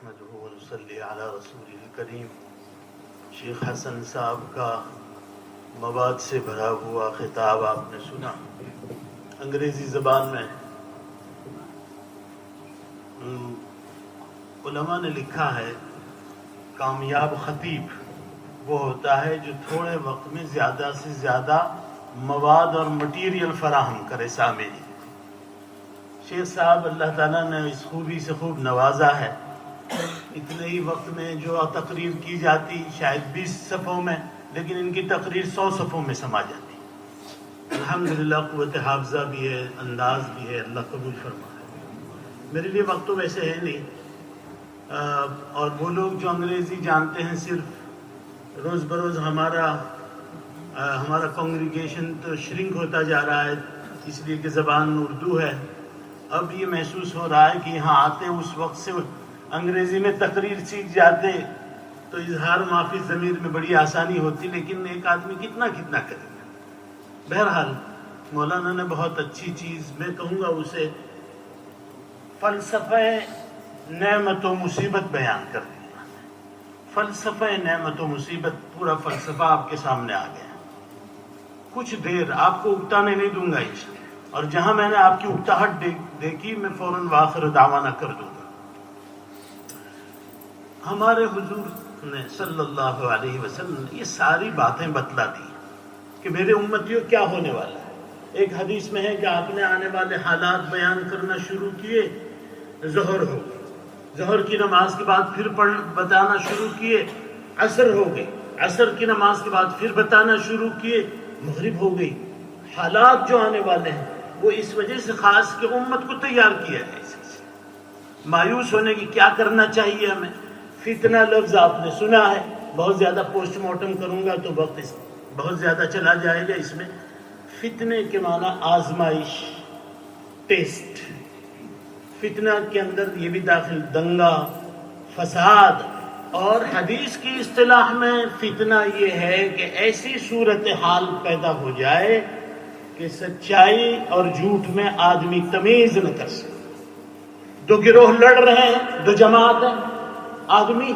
نحمده ونصلي على رسوله الکریم۔ شیخ حسن صاحب کا مواد سے بھرا ہوا خطاب آپ نے سنا، انگریزی زبان میں۔ علماء نے لکھا ہے کامیاب خطیب وہ ہوتا ہے جو تھوڑے وقت میں زیادہ سے زیادہ مواد اور مٹیریل فراہم کرے سامعین۔ شیخ صاحب اللہ تعالیٰ نے اس خوبی سے خوب نوازا ہے، اتنے ہی وقت میں جو تقریر کی جاتی شاید 20 صفحوں میں، لیکن ان کی تقریر 100 صفحوں میں سما جاتی۔ الحمدللہ قوت حافظہ بھی ہے، انداز بھی ہے، اللہ قبول فرمائے۔ میرے لیے وقت تو ویسے ہے نہیں، اور وہ لوگ جو انگریزی جانتے ہیں صرف روز بروز ہمارا کانگریگیشن تو شرنک ہوتا جا رہا ہے، اس لیے کہ زبان اردو ہے۔ اب یہ محسوس ہو رہا ہے کہ یہاں آتے اس وقت سے انگریزی میں تقریر سیکھ جاتے تو اظہار معافی ضمیر میں بڑی آسانی ہوتی، لیکن ایک آدمی کتنا کرے گا۔ بہرحال مولانا نے بہت اچھی چیز، میں کہوں گا اسے فلسفہ نعمت و مصیبت بیان کر دیا۔ فلسفہ نعمت و مصیبت، پورا فلسفہ آپ کے سامنے آ گیا۔ کچھ دیر آپ کو اکتانے نہیں دوں گا انشاءاللہ، اور جہاں میں نے آپ کی اکتاہٹ دیکھی میں فوراً واخر دعوانا کر دوں گا۔ ہمارے حضور نے صلی اللہ علیہ وسلم نے یہ ساری باتیں بتلا دی کہ میرے امتیوں کیا ہونے والا ہے۔ ایک حدیث میں ہے کہ آپ نے آنے والے حالات بیان کرنا شروع کیے، ظہر ہو گئی، ظہر کی نماز کے بعد پھر بتانا شروع کیے، عصر ہو گئی، عصر کی نماز کے بعد پھر بتانا شروع کیے، مغرب ہو گئی۔ حالات جو آنے والے ہیں وہ اس وجہ سے خاص کہ امت کو تیار کیا ہے۔ مایوس ہونے کی کیا کرنا چاہیے ہمیں؟ فتنہ لفظ آپ نے سنا ہے، بہت زیادہ پوسٹ مارٹم کروں گا تو وقت بہت زیادہ چلا جائے گا اس میں۔ فتنے کے معنی آزمائش، ٹیسٹ۔ فتنہ کے اندر یہ بھی داخل دنگا، فساد، اور حدیث کی اصطلاح میں فتنہ یہ ہے کہ ایسی صورتحال پیدا ہو جائے کہ سچائی اور جھوٹ میں آدمی تمیز نہ کر سکے۔ دو گروہ لڑ رہے ہیں، دو جماعت ہیں، آدمی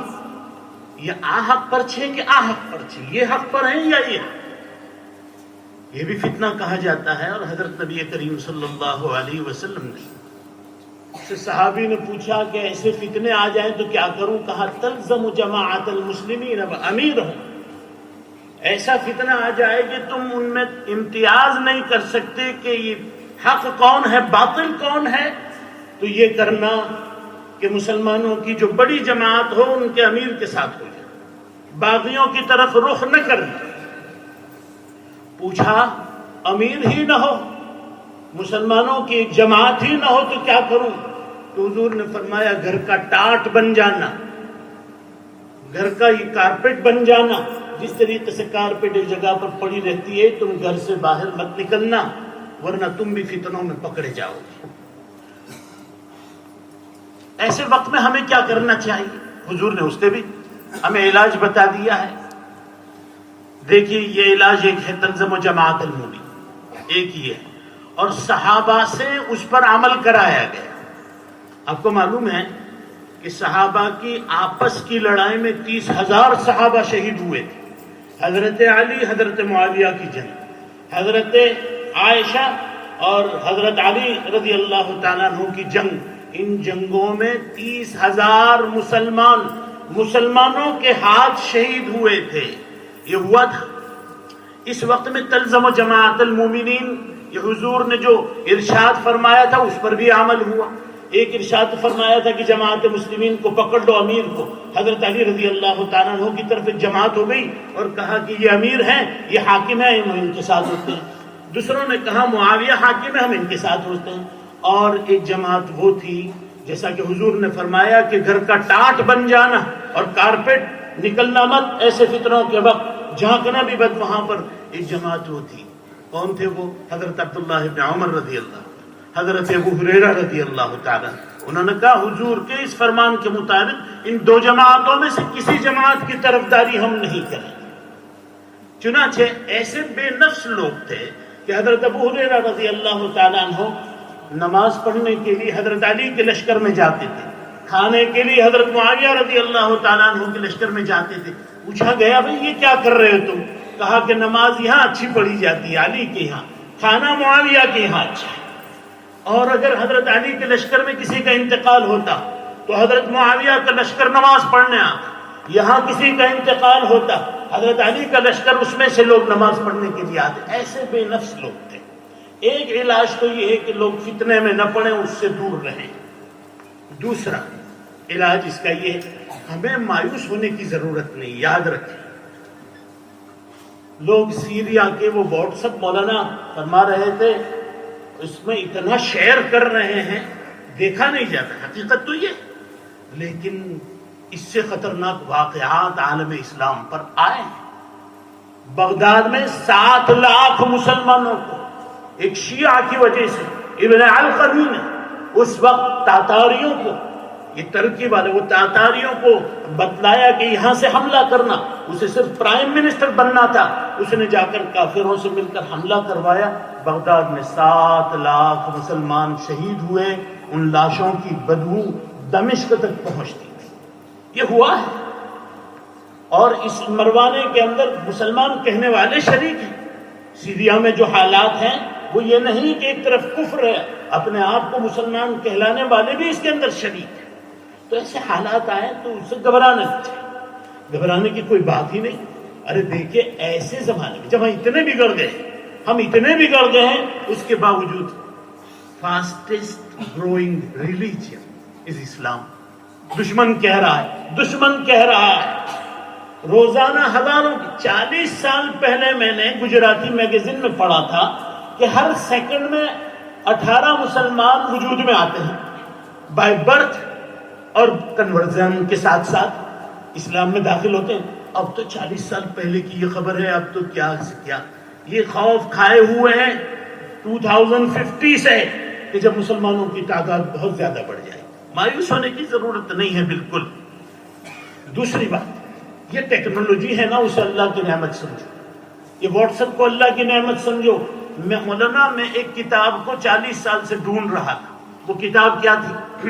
یہ حق پر چھے کہ حق پر چھے، یہ حق پر ہیں یا یہ بھی فتنہ کہا جاتا ہے۔ اور حضرت نبی کریم صلی اللہ علیہ وسلم نے صحابی نے پوچھا کہ ایسے فتنے آ جائیں تو کیا کروں؟ کہا تلزم جماعت المسلمین و امیرہم۔ ایسا فتنہ آ جائے کہ تم ان میں امتیاز نہیں کر سکتے کہ یہ حق کون ہے باطل کون ہے، تو یہ کرنا کہ مسلمانوں کی جو بڑی جماعت ہو ان کے امیر کے ساتھ ہو جائے، باغیوں کی طرف رخ نہ کرنا۔ پوچھا امیر ہی نہ ہو، مسلمانوں کی ایک جماعت ہی نہ ہو تو کیا کروں؟ تو حضور نے فرمایا گھر کا ٹاٹ بن جانا، گھر کا یہ کارپیٹ بن جانا۔ جس طریقے سے کارپیٹ ایک جگہ پر پڑی رہتی ہے، تم گھر سے باہر مت نکلنا ورنہ تم بھی فتنوں میں پکڑے جاؤ گے۔ ایسے وقت میں ہمیں کیا کرنا چاہیے؟ حضور نے اس نے بھی ہمیں علاج بتا دیا ہے۔ دیکھیے یہ علاج ایک ہے تلزم و جماعت المومنین، ایک ہی ہے، اور صحابہ سے اس پر عمل کرایا گیا۔ آپ کو معلوم ہے کہ صحابہ کی آپس کی لڑائی میں 30,000 صحابہ شہید ہوئے تھے۔ حضرت علی حضرت معاویہ کی جنگ، حضرت عائشہ اور حضرت علی رضی اللہ تعالیٰ عنہ کی جنگ، ان جنگوں میں 30,000 مسلمانوں کے ہاتھ شہید ہوئے تھے۔ یہ ہوا تھا اس وقت میں تلزم و جماعت المومنین، یہ حضور نے جو ارشاد فرمایا تھا اس پر بھی عمل ہوا۔ ایک ارشاد فرمایا تھا کہ جماعت مسلمین کو پکڑ لو، امیر کو۔ حضرت علی رضی اللہ تعالیٰ عنہ کی طرف ایک جماعت ہو گئی اور کہا کہ یہ امیر ہیں، یہ حاکم ہیں، ہم ان کے ساتھ ہوتے ہیں۔ دوسروں نے کہا معاویہ حاکم ہے، ہم ان کے ساتھ ہوتے ہیں۔ اور ایک جماعت وہ تھی جیسا کہ حضور نے فرمایا کہ گھر کا ٹاٹ بن جانا اور کارپیٹ نکلنا مت ایسے فتنوں کے وقت، جھانکنا بھی بد۔ وہاں پر ایک جماعت وہ تھی، کون تھے وہ؟ حضرت عبداللہ ابن عمر رضی اللہ، حضرت ابو ہریرہ رضی اللہ تعالیٰ۔ انہوں نے کہا حضور کے اس فرمان کے مطابق ان دو جماعتوں میں سے کسی جماعت کی طرفداری ہم نہیں کریں گے۔ چنانچہ ایسے بے نفس لوگ تھے کہ حضرت ابو ہریرہ رضی اللہ تعالیٰ عنہ نماز پڑھنے کے لیے حضرت علی کے لشکر میں جاتے تھے، کھانے کے لیے حضرت معاویہ رضی اللہ تعالیٰ عنہ کے لشکر میں جاتے تھے. پوچھا گیا بھئی یہ کیا کر رہے ہو تم؟ کہا کہ نماز یہاں اچھی پڑھی جاتی ہے علی کے یہاں، کھانا معاویہ کے یہاں اچھا ہے. اور اگر حضرت علی کے لشکر میں کسی کا انتقال ہوتا تو حضرت معاویہ کا لشکر نماز پڑھنے آتا. یہاں کسی کا انتقال ہوتا حضرت علی کا لشکر اس میں سے لوگ نماز پڑھنے کے لیے آتے. ایسے بے نفس لوگ تھے. ایک علاج تو یہ ہے کہ لوگ فتنے میں نہ پڑیں، اس سے دور رہیں. دوسرا علاج اس کا یہ ہے ہمیں مایوس ہونے کی ضرورت نہیں. یاد رکھیں لوگ سیریا کے وہ واٹس ایپ مولانا فرما رہے تھے اس میں اتنا شیئر کر رہے ہیں دیکھا نہیں جاتا. حقیقت تو یہ، لیکن اس سے خطرناک واقعات عالم اسلام پر آئے ہیں. بغداد میں 7 لاکھ مسلمانوں کو ایک شیعہ کی وجہ سے ابن علقمی نے اس وقت تاتاریوں کو، یہ ترکی والے وہ تاتاریوں کو بتلایا کہ یہاں سے حملہ کرنا. اسے صرف پرائم منسٹر بننا تھا، اس نے جا کر کافروں سے مل کر حملہ کروایا. بغداد میں 7 لاکھ مسلمان شہید ہوئے. ان لاشوں کی بدبو دمشق تک پہنچتی تھی. یہ ہوا ہے. اور اس مروانے کے اندر مسلمان کہنے والے شریک ہیں. سیریا میں جو حالات ہیں وہ یہ نہیں کہ ایک طرف کفر ہے، اپنے آپ کو مسلمان کہلانے والے بھی اس کے اندر شریک ہیں. تو ایسے حالات آئے تو اس سے گھبرانا چاہیے. گھبرانے کی کوئی بات ہی نہیں. ارے دیکھیں ایسے زمانے میں جب ہم اتنے بگڑ گئے ہیں اس کے باوجود فاسٹسٹ گروئنگ ریلیجن از اسلام. دشمن کہہ رہا ہے روزانہ ہزاروں کی. 40 سال پہلے میں نے گجراتی میگزین میں پڑھا تھا کہ ہر سیکنڈ میں 18 مسلمان وجود میں آتے ہیں بائی برتھ اور کنورژن کے ساتھ ساتھ اسلام میں داخل ہوتے ہیں. اب تو 40 سال پہلے کی یہ خبر ہے. اب تو کیا سے کیا یہ خوف کھائے ہوئے ہیں 2050 سے کہ جب مسلمانوں کی تعداد بہت زیادہ بڑھ جائے. مایوس ہونے کی ضرورت نہیں ہے بالکل. دوسری بات یہ ٹیکنالوجی ہے نا، اسے اللہ کی نعمت سمجھو. یہ واٹس ایپ کو اللہ کی نعمت سمجھو. مولانا میں ایک کتاب کو 40 سال سے ڈھونڈ رہا تھا. وہ کتاب کیا تھی؟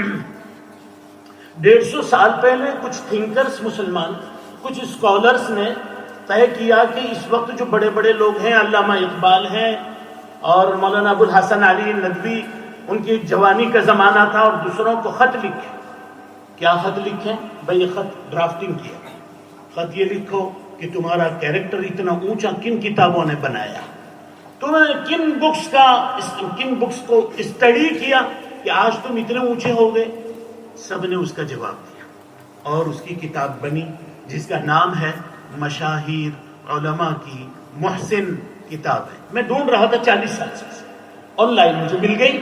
150 سال پہلے کچھ تھنکرز مسلمان، کچھ اسکالرز نے طے کیا کہ اس وقت جو بڑے بڑے لوگ ہیں، علامہ اقبال ہیں اور مولانا ابو الحسن علی ندوی، ان کی جوانی کا زمانہ تھا، اور دوسروں کو خط لکھے. کیا خط لکھیں؟ بھئی یہ خط ڈرافٹنگ کیا. خط یہ لکھو کہ تمہارا کیریکٹر اتنا اونچا کن کتابوں نے بنایا، تم نے کن بکس کو اسٹڈی کیا کہ آج تم اتنے اونچے ہو گئے. سب نے اس کا جواب دیا اور اس کی کتاب بنی جس کا نام ہے مشاہیر علماء کی محسن کتاب ہے. میں ڈھونڈ رہا تھا 40 سال سے، آن لائن مجھے مل گئی.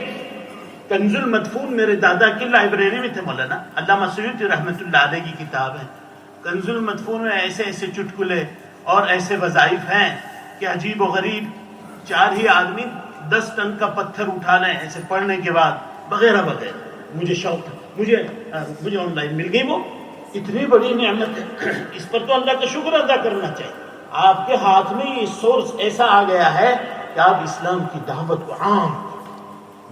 کنز المدفون میرے دادا کی لائبریری میں تھے مولانا. علامہ سیوطی رحمۃ اللہ علیہ کی کتاب ہے. کنز المدفون میں ایسے ایسے چٹکلے اور ایسے وظائف ہیں کہ عجیب و غریب. 4 ہی آدمی 10 ٹن کا پتھر اٹھا لیں ایسے پڑھنے کے بعد وغیرہ وغیرہ. مجھے شوق تھا، مجھے آن لائن مل گئی. وہ اتنی بڑی نعمت ہے، اس پر تو اللہ کا شکر ادا کرنا چاہیے. آپ کے ہاتھ میں یہ سورس ایسا آ گیا ہے کہ آپ اسلام کی دعوت کو عام.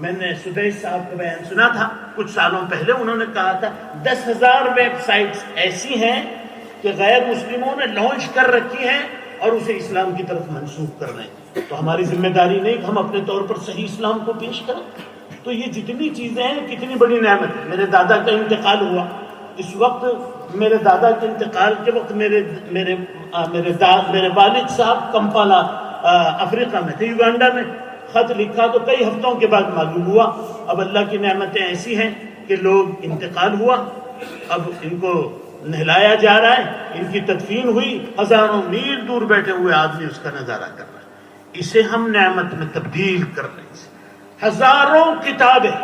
میں نے سدیش صاحب کا بیان سنا تھا کچھ سالوں پہلے. انہوں نے کہا تھا 10,000 ویب سائٹس ایسی ہیں کہ غیر مسلموں نے لانچ کر رکھی ہیں اور اسے اسلام کی طرف منسوخ کر رہے ہیں. تو ہماری ذمہ داری نہیں کہ ہم اپنے طور پر صحیح اسلام کو پیش کریں. تو یہ جتنی چیزیں ہیں کتنی بڑی نعمت ہے. میرے دادا کا انتقال ہوا. اس وقت میرے دادا کے انتقال کے وقت میرے والد صاحب کمپالا افریقہ میں تھے، یوگانڈا میں. خط لکھا تو کئی ہفتوں کے بعد معلوم ہوا. اب اللہ کی نعمتیں ایسی ہیں کہ لوگ انتقال ہوا، اب ان کو نہلایا جا رہا ہے، ان کی تدفین ہوئی، ہزاروں میل دور بیٹھے ہوئے آدمی اس کا نظارہ کر رہا ہے. اسے ہم نعمت میں تبدیل کر رہے ہیں. ہزاروں کتابیں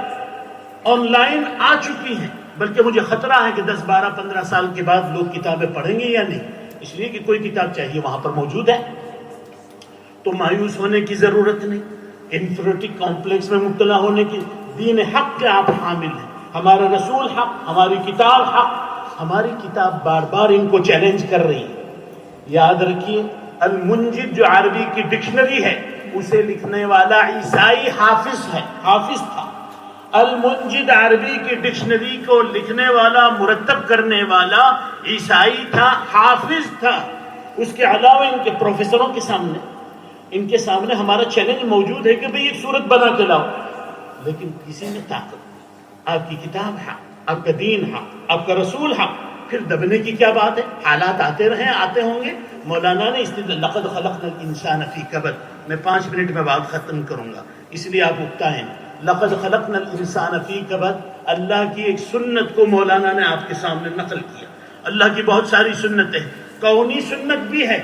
آن لائن آ چکی ہیں، بلکہ مجھے خطرہ ہے کہ 10 12 15 سال کے بعد لوگ کتابیں پڑھیں گے یا نہیں، اس لیے کہ کوئی کتاب چاہیے وہاں پر موجود ہے. تو مایوس ہونے کی ضرورت نہیں. انفیریٹی کمپلیکس میں مبتلا ہونے کی. دین حق کے آپ حامل ہیں، ہمارا رسول حق، ہماری کتاب حق. ہماری کتاب بار بار ان کو چیلنج کر رہی ہے. یاد رکھیے المنجد جو عربی کی ڈکشنری ہے اسے لکھنے والا عیسائی حافظ تھا. المنجد عربی کی ڈکشنری کو لکھنے والا، مرتب کرنے والا عیسائی تھا، حافظ تھا. اس کے علاوہ ان کے پروفیسروں کے سامنے، ان کے سامنے ہمارا چیلنج موجود ہے کہ بھئی ایک صورت بنا کے لاؤ، لیکن کسی نے طاقت نہیں. آپ کی کتاب حق، آپ کا دین حق، آپ کا رسول حق، پھر دبنے کی کیا بات ہے؟ حالات آتے رہیں، آتے ہوں گے. مولانا نے لقد خلقنا الانسان فی کبد، میں 5 منٹ میں بات ختم کروں گا اس لیے آپ اکتائیں. لقد خلقنا الانسان فی کبد، اللہ کی ایک سنت کو مولانا نے آپ کے سامنے نقل کیا. اللہ کی بہت ساری سنتیں، کونی سنت بھی ہے،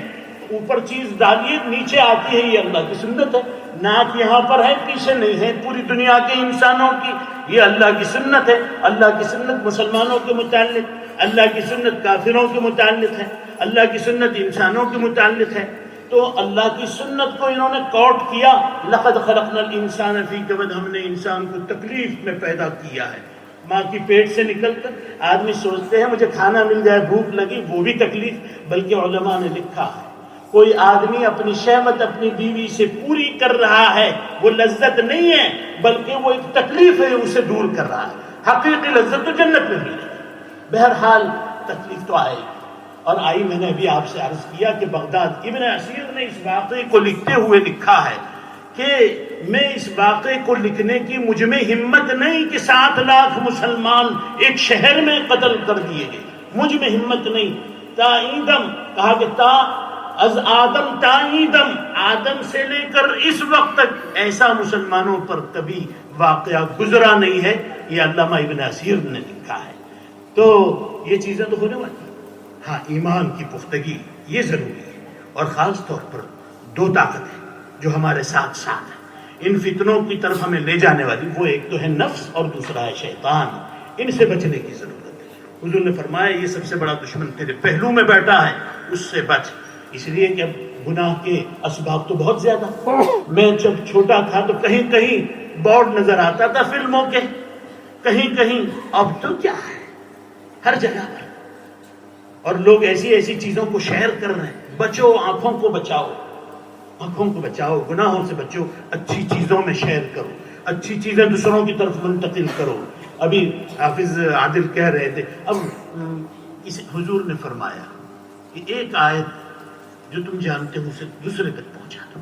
اوپر چیز ڈالیے نیچے آتی ہے، یہ اللہ کی سنت ہے. ناک یہاں پر ہے، پیچھے نہیں ہے، پوری دنیا کے انسانوں کی یہ اللہ کی سنت ہے. اللہ کی سنت مسلمانوں کے متعلق، اللہ کی سنت کافروں کے متعلق ہے، اللہ کی سنت انسانوں کے متعلق ہے. تو اللہ کی سنت کو انہوں نے کوٹ کیا. لقد خلقنا الانسان فی کبد، ہم نے انسان کو تکلیف میں پیدا کیا ہے. ماں کی پیٹ سے نکل کر آدمی سوچتے ہیں مجھے کھانا مل جائے، بھوک لگی، وہ بھی تکلیف. بلکہ علماء نے لکھا ہے کوئی آدمی اپنی شہوت اپنی بیوی سے پوری کر رہا ہے، وہ لذت نہیں ہے بلکہ وہ ایک تکلیف ہے، اسے دور کر رہا ہے. حقیقی لذت تو جنت میں ملے گی. بہرحال تکلیف تو آئے گی، اور آئی. میں نے ابھی آپ سے عرض کیا کہ بغداد ابن اسیر نے اس واقعے کو لکھتے ہوئے لکھا ہے کہ میں اس واقعے کو لکھنے کی مجھ میں ہمت نہیں کہ 7 لاکھ مسلمان ایک شہر میں قتل کر دیے گئے، مجھ میں ہمت نہیں. تا ایدم کہا کہ تا از آدم تا ایدم، آدم سے لے کر اس وقت تک ایسا مسلمانوں پر کبھی واقعہ گزرا نہیں ہے. یہ علامہ ابن اسیر نے لکھا ہے. تو یہ چیزیں تو ہونے والی. ہاں، ایمان کی پختگی یہ ضروری ہے، اور خاص طور پر 2 طاقتیں جو ہمارے ساتھ ساتھ ہیں ان فتنوں کی طرف ہمیں لے جانے والی. وہ ایک تو ہے نفس اور دوسرا ہے شیطان. ان سے بچنے کی ضرورت ہے. حضور نے فرمایا یہ سب سے بڑا دشمن تیرے پہلو میں بیٹھا ہے، اس سے بچ. اس لیے کہ گناہ کے اسباب تو بہت زیادہ. میں جب چھوٹا تھا تو کہیں کہیں بورڈ نظر آتا تھا فلموں کے، کہیں کہیں. اب تو کیا ہے ہر جگہ پر، اور لوگ ایسی ایسی چیزوں کو شیئر کر رہے ہیں. بچو، آنکھوں کو بچاؤ، آنکھوں کو بچاؤ، گناہوں سے بچو، اچھی چیزوں میں شیئر کرو، اچھی چیزیں دوسروں کی طرف منتقل کرو. ابھی حافظ عادل کہہ رہے تھے، اب اس حضور نے فرمایا کہ ایک آیت جو تم جانتے ہو اسے دوسرے تک پہنچا دو.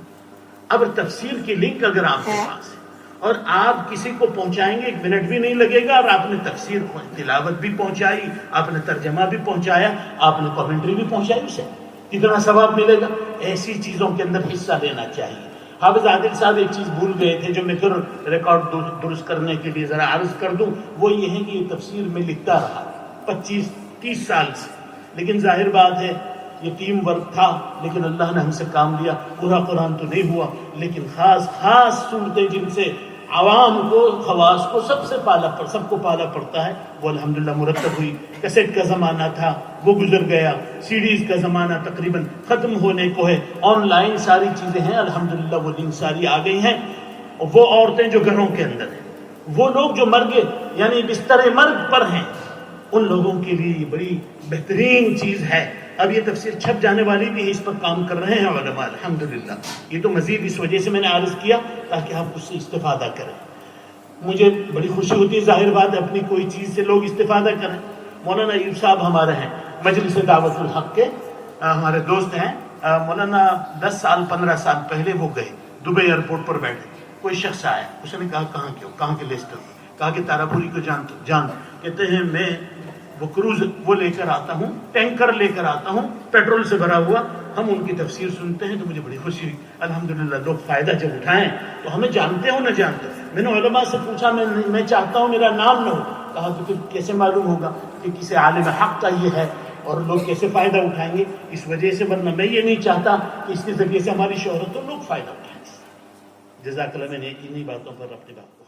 اب تفسیر کی لنک اگر آپ کے پاس ہے اور آپ کسی کو پہنچائیں گے 1 منٹ بھی نہیں لگے گا، اور آپ نے تفسیر کو تلاوت بھی پہنچائی، آپ نے ترجمہ بھی پہنچایا، آپ نے کامنٹری بھی پہنچائی، اسے کتنا ثواب ملے گا. ایسی چیزوں کے اندر حصہ لینا چاہیے. حافظ عادل صاحب ایک چیز بھول گئے تھے جو میں پھر ریکارڈ درست کرنے کے لیے ذرا عرض کر دوں. وہ یہ ہے کہ یہ تفسیر میں لکھتا رہا 25-30 سال سے، لیکن ظاہر بات ہے یہ ٹیم ورک تھا، لیکن اللہ نے ہم سے کام لیا. پورا قرآن تو نہیں ہوا، لیکن خاص صورتیں جن سے عوام کو، خواص کو سب کو پالا پڑتا ہے، وہ الحمدللہ مرتب ہوئی. کیسٹ کا زمانہ تھا وہ گزر گیا، سیڈیز کا زمانہ تقریباً ختم ہونے کو ہے. آن لائن ساری چیزیں ہیں الحمدللہ، وہ لنک ساری آ گئی ہیں. وہ عورتیں جو گھروں کے اندر ہیں، وہ لوگ جو مرگ یعنی بستر مرگ پر ہیں، ان لوگوں کے لیے یہ بڑی بہترین چیز ہے. اب یہ تفسیر چھپ جانے والی بھی ہے، اس پر کام کر رہے ہیں علماء الحمدللہ. یہ تو مزید اس وجہ سے میں نے عرض کیا تاکہ آپ اس سے استفادہ کریں. مجھے بڑی خوشی ہوتی ہے، ظاہر بات ہے اپنی کوئی چیز سے لوگ استفادہ کریں. مولانا ایوب صاحب ہمارے ہیں، مجلس دعوت الحق کے ہمارے دوست ہیں. مولانا 10 سال 15 سال پہلے وہ گئے دبئی ایئرپورٹ پر بیٹھے. کوئی شخص آیا، اس نے کہا کہاں کے لیسٹر؟ کہا کہ تاراپوری کو جان. کہتے ہیں میں وہ کروز وہ لے کر آتا ہوں، ٹینکر لے کر آتا ہوں پیٹرول سے بھرا ہوا. ہم ان کی تفسیر سنتے ہیں تو مجھے بڑی خوشی ہوئی. الحمدللہ لوگ فائدہ جب اٹھائیں تو ہمیں جانتے ہو نہ جانتے. میں نے علماء سے پوچھا میں چاہتا ہوں میرا نام نہ ہو. کہا کہ پھر کیسے معلوم ہوگا کہ کسی عالم حق کا یہ ہے اور لوگ کیسے فائدہ اٹھائیں گے؟ اس وجہ سے، ورنہ میں یہ نہیں چاہتا کہ اس کے ذریعے سے ہماری شہرت تو لوگ فائدہ اٹھائیں. جزاک اللہ. میں نے انہی باتوں پر اپنی بات